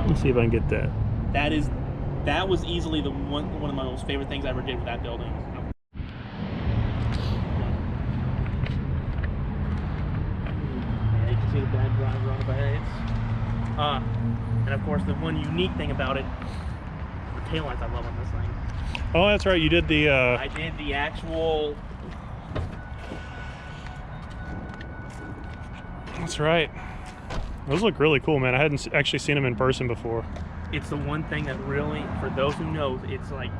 Let's see if I can get that. That was easily one of my most favorite things I ever did with that building. Yeah, you can see the bad driver on the base. And of course, the one unique thing about it, the taillights I love on this thing. Oh, that's right. You did the. I did the actual. That's right. Those look really cool, man. I hadn't actually seen them in person before. It's the one thing that really, for those who know, it's like,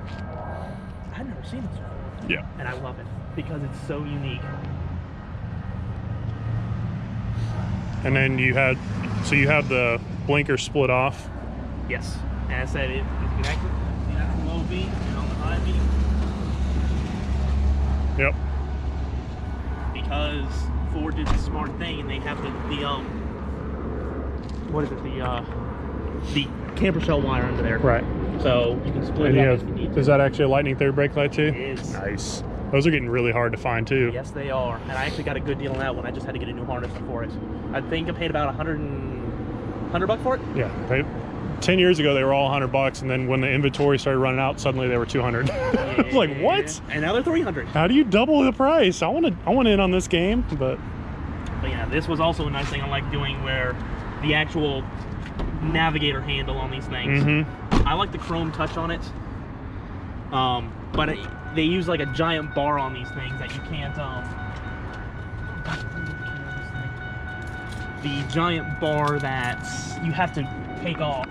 I've never seen this before. Yeah. And I love it because it's so unique. And then you had the blinker split off. Yes. And I said it's connected. See that low beam and on the high beam? Yep. Because Ford did the smart thing and they have the what is it, the camper shell wire under there. Right. So you can split it up if you need to. Is that actually a lightning third brake light too? It is. Nice. Those are getting really hard to find too. Yes, they are. And I actually got a good deal on that one. I just had to get a new harness for it. I think I paid about $100 for it. Yeah. 10 years ago they were all $100, and then when the inventory started running out, suddenly they were $200. Yeah. I was like, what? And now they're $300. How do you double the price? I want in on this game, but yeah, this was also a nice thing I like doing, where the actual navigator handle on these things. I like the chrome touch on it, but they use like a giant bar on these things that you can't. The giant bar that you have to take off.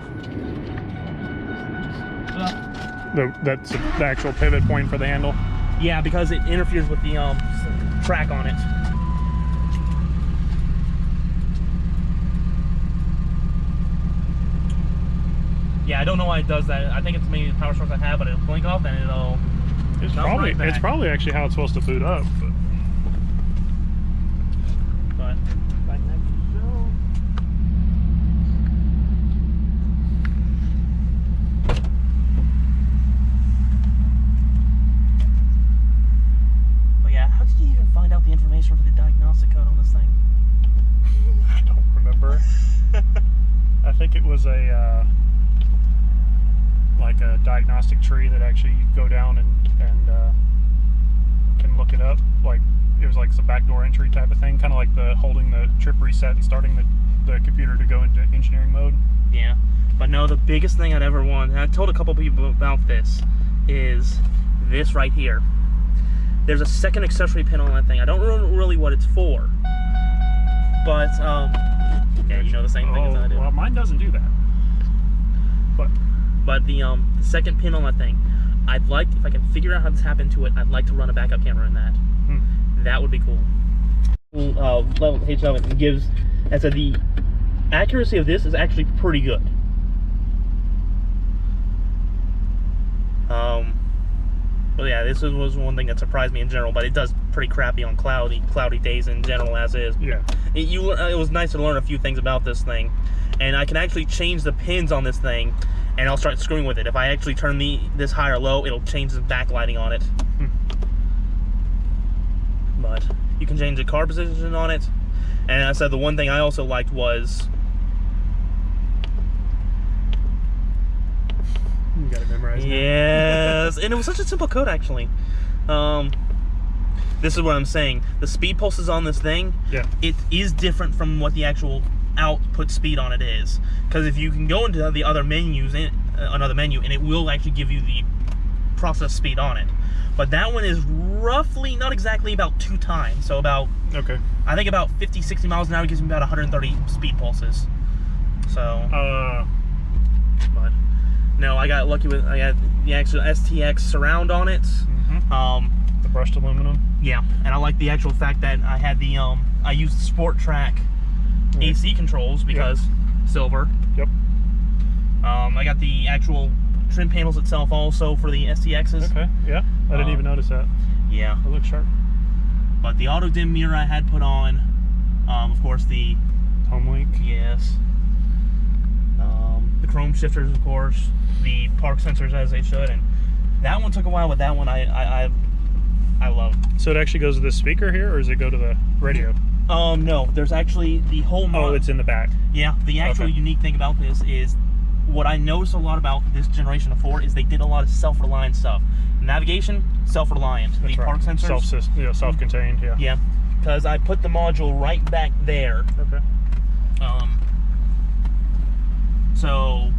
that's the actual pivot point for the handle. Yeah, because it interferes with the track on it. Yeah, I don't know why it does that. I think it's maybe the power source I have, but it'll blink off and it'll. It's probably actually how it's supposed to boot up. But back next to the show. But yeah, how did you even find out the information for the diagnostic code on this thing? I don't remember. I think it was a like a diagnostic tree that actually you go down and can look it up. Like it was like some backdoor entry type of thing, kind of like the holding the trip reset and starting the computer to go into engineering mode. Yeah, but no, the biggest thing I'd ever want, and I told a couple people about this, is this right here. There's a second accessory pin on that thing. I don't know really what it's for, but yeah, you know the same thing as I do. Well, mine doesn't do that. But the second pin on that thing, I'd like, if I can figure out how this happened to it, I'd like to run a backup camera in that. That would be cool. Level H7 gives, as I said, the accuracy of this is actually pretty good. Well, yeah, this was one thing that surprised me in general, but it does pretty crappy on cloudy days in general as is. Yeah. It was nice to learn a few things about this thing, and I can actually change the pins on this thing, and I'll start screwing with it. If I actually turn this high or low, it'll change the backlighting on it. But you can change the car position on it, and I said the one thing I also liked was. You got it memorized. Yes, and it was such a simple code actually. This is what I'm saying. The speed pulses on this thing, yeah, it is different from what the actual output speed on it is. Because if you can go into the other menus, another menu, and it will actually give you the process speed on it. But that one is roughly, not exactly, about 2 times. So about, okay, I think about 50, 60 miles an hour gives me about 130 speed pulses. So, but no, I got lucky with, I got the actual STX surround on it. The brushed aluminum. Yeah, and I like the actual fact that I had the, I used the Sport Track AC controls because silver. Yep. I got the actual trim panels itself also for the STXs. Okay, yeah, I didn't even notice that. Yeah. It looks sharp. But the auto dim mirror I had put on, of course the home link. Yes. The chrome shifters, of course, the park sensors as they should, and that one took a while, but that one I love. So it actually goes to the speaker here, or does it go to the radio? No, there's actually the whole Oh, it's in the back. Yeah, the actual unique thing about this is what I noticed a lot about this generation of Ford is they did a lot of self-reliant stuff. Navigation, self-reliant. That's the right. park sensors, Self-contained. Yeah. Yeah, because I put the module right back there. Okay. So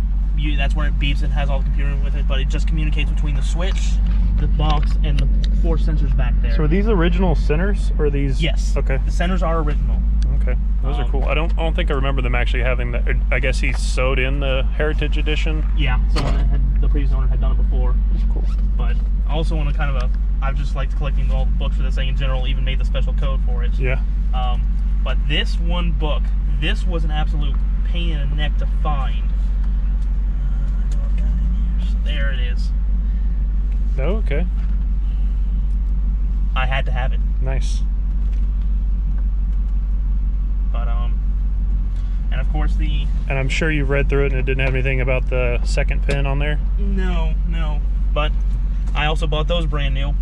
that's where it beeps and has all the computing with it, but it just communicates between the switch, the box, and the 4 sensors back there. So are these original centers, or are these? Yes. Okay. The centers are original. Okay, those are cool. I don't think I remember them actually having the. I guess he sewed in the Heritage Edition. Yeah, the previous owner had done it before. That's cool. But also on a kind of I've just liked collecting all the books for this thing in general. Even made the special code for it. Yeah. But this one book, this was an absolute pain in the neck to find. There it is. Oh, okay. I had to have it. Nice. But and of course And I'm sure you've read through it and it didn't have anything about the second pin on there. No. But I also bought those brand new.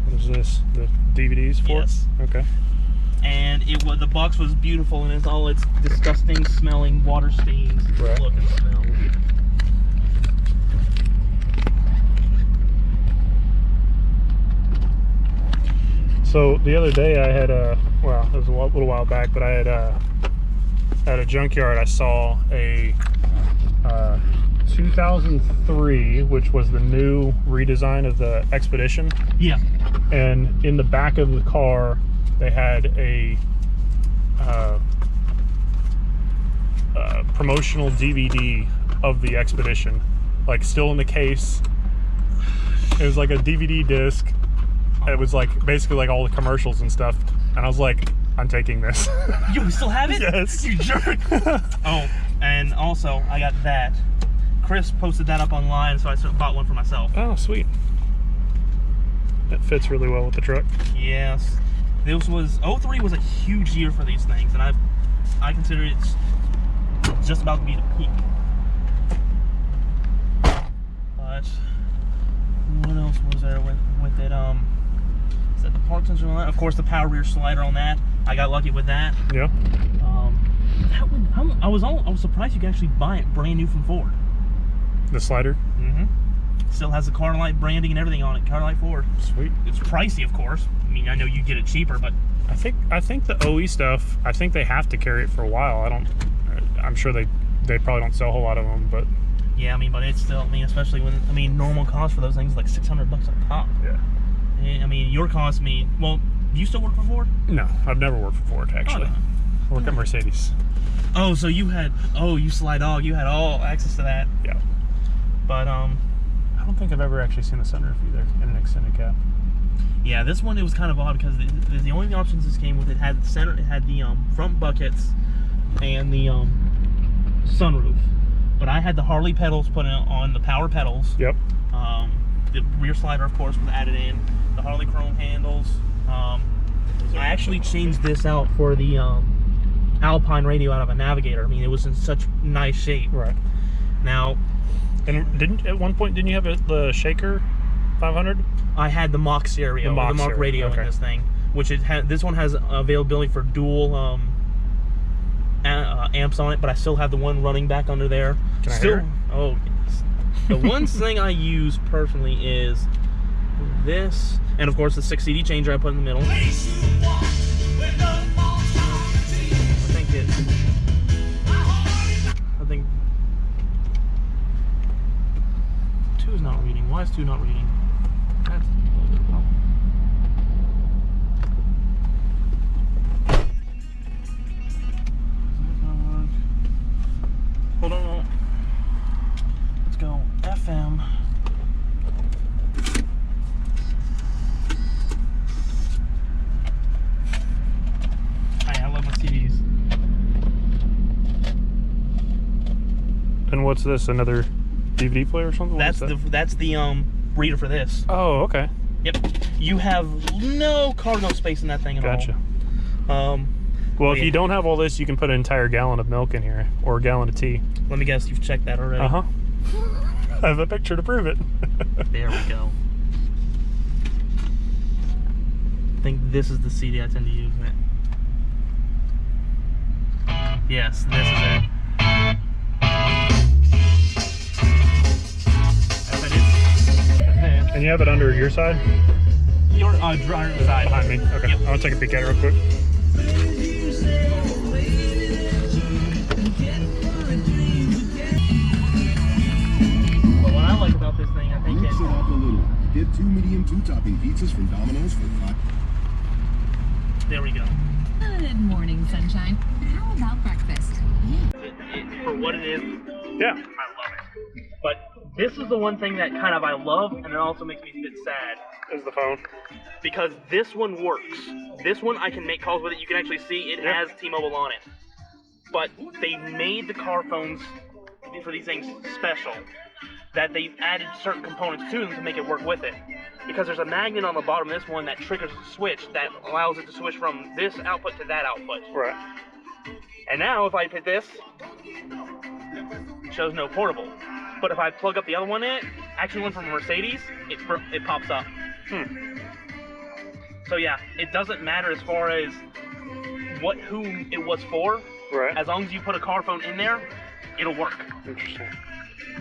What is this? The DVDs for? Yes. Okay. And the box was beautiful, and it's all its disgusting smelling water stains. Right. Look and smell. So the other day I had well, it was a little while back, but I had at a junkyard I saw a 2003, which was the new redesign of the Expedition. Yeah. And in the back of the car they had a promotional DVD of the Expedition, like still in the case. It was like a DVD disc. It was like basically like all the commercials and stuff, and I was like, I'm taking this. You still have it? Yes. You jerk. Oh, and also I got that. Chris posted that up online, so I bought one for myself. Oh, sweet. That fits really well with the truck. Yes. This was 03 was a huge year for these things, and I consider it's just about to be the peak. But what else was there with it? Is that the park sensor on that? Of course, the power rear slider on that. I got lucky with that. Yeah. That one, I was surprised you could actually buy it brand new from Ford. The slider. Mm-hmm. Still has the Carlight branding and everything on it. Carlight Ford. Sweet. It's pricey, of course. I mean, I know you get it cheaper, but I think the OE stuff, I think they have to carry it for a while. I'm sure they probably don't sell a whole lot of them, but yeah, I mean, but it's still, I mean, especially when, I mean, normal cost for those things is like $600 a pop. yeah. I mean, your cost, well, do you still work for Ford? No, I've never worked for Ford actually. Oh, no. I work at Mercedes. Oh, so you Sly Dog, you had all access to that. Yeah. But I don't think I've ever actually seen the sunroof either in an extended cab. yeah, this one it was kind of odd because the only options this came with, it had the front buckets and the sunroof. But I had the Harley pedals put on the power pedals. Yep. The rear slider, of course, was added in. The Harley chrome handles. I actually changed this out for the Alpine radio out of a Navigator. I mean, it was in such nice shape. Right. Now, and at one point didn't you have the Shaker 500? I had the Mach stereo, the Mach radio okay. in this thing, which this one has availability for dual amps on it, but I still have the one running back under there. Can I hear it? Oh, yes. The one thing I use personally is this, and of course the 6 CD changer I put in the middle. I think 2 is not reading. Why is 2 not reading? That's a little bit of a problem. Hold on. Let's go FM. I love my CDs. And what's this? Another DVD player or something? That's the reader for this. Oh, okay. Yep. You have no cargo space in that thing at Gotcha. all. Well, if you don't have all this, you can put an entire gallon of milk in here, or a gallon of tea. Let me guess, you've checked that already. Uh-huh. I have a picture to prove it. There we go. I think this is the CD I tend to use, man. Yes, this is it. And you have it under your side? Your driver's side. Behind me? Okay. Yep. I'm gonna take a peek at it real quick. But what I like about this thing, I think Mix it's... it up a little. Get 2 medium 2-topping pizzas from Domino's for $5. There we go. Good morning, sunshine. How about breakfast? For what it is, Yeah. I love it. But this is the one thing that kind of I love, and it also makes me a bit sad. Is the phone. Because this one works. This one I can make calls with it. You can actually see it has T-Mobile on it. But they made the car phones for these things special. That they added certain components to them to make it work with it. Because there's a magnet on the bottom of this one that triggers a switch that allows it to switch from this output to that output. Right. And now if I hit this, it shows no portable. But if I plug up the other one in it, actually one from Mercedes, it pops up. So yeah, it doesn't matter as far as who it was for. Right. As long as you put a car phone in there, it'll work. Interesting.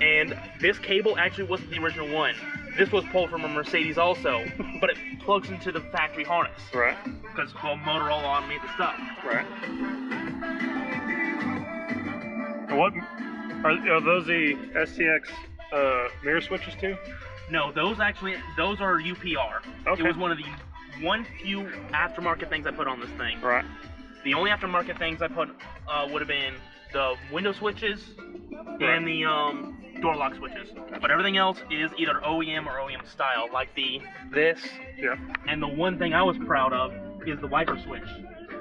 And this cable actually wasn't the original one. This was pulled from a Mercedes also, but it plugs into the factory harness. Right. Because Motorola made the stuff. Right. And what are those the STX mirror switches too? No, those are UPR. Okay. It was one of the few aftermarket things I put on this thing. Right. The only aftermarket things I put would have been the window switches and the door lock switches. But everything else is either OEM or OEM style, like this. Yeah. And the one thing I was proud of is the wiper switch.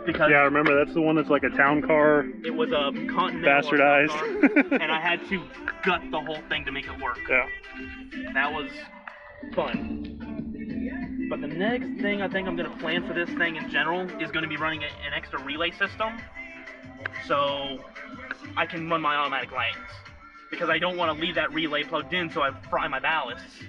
Because Yeah, I remember that's the one that's like a town car. it was a Continental Bastardized. car, and I had to gut the whole thing to make it work. Yeah. That was fun. But the next thing I think I'm going to plan for this thing in general is going to be running an extra relay system, so I can run my automatic lights. Because I don't want to leave that relay plugged in so I fry my ballasts.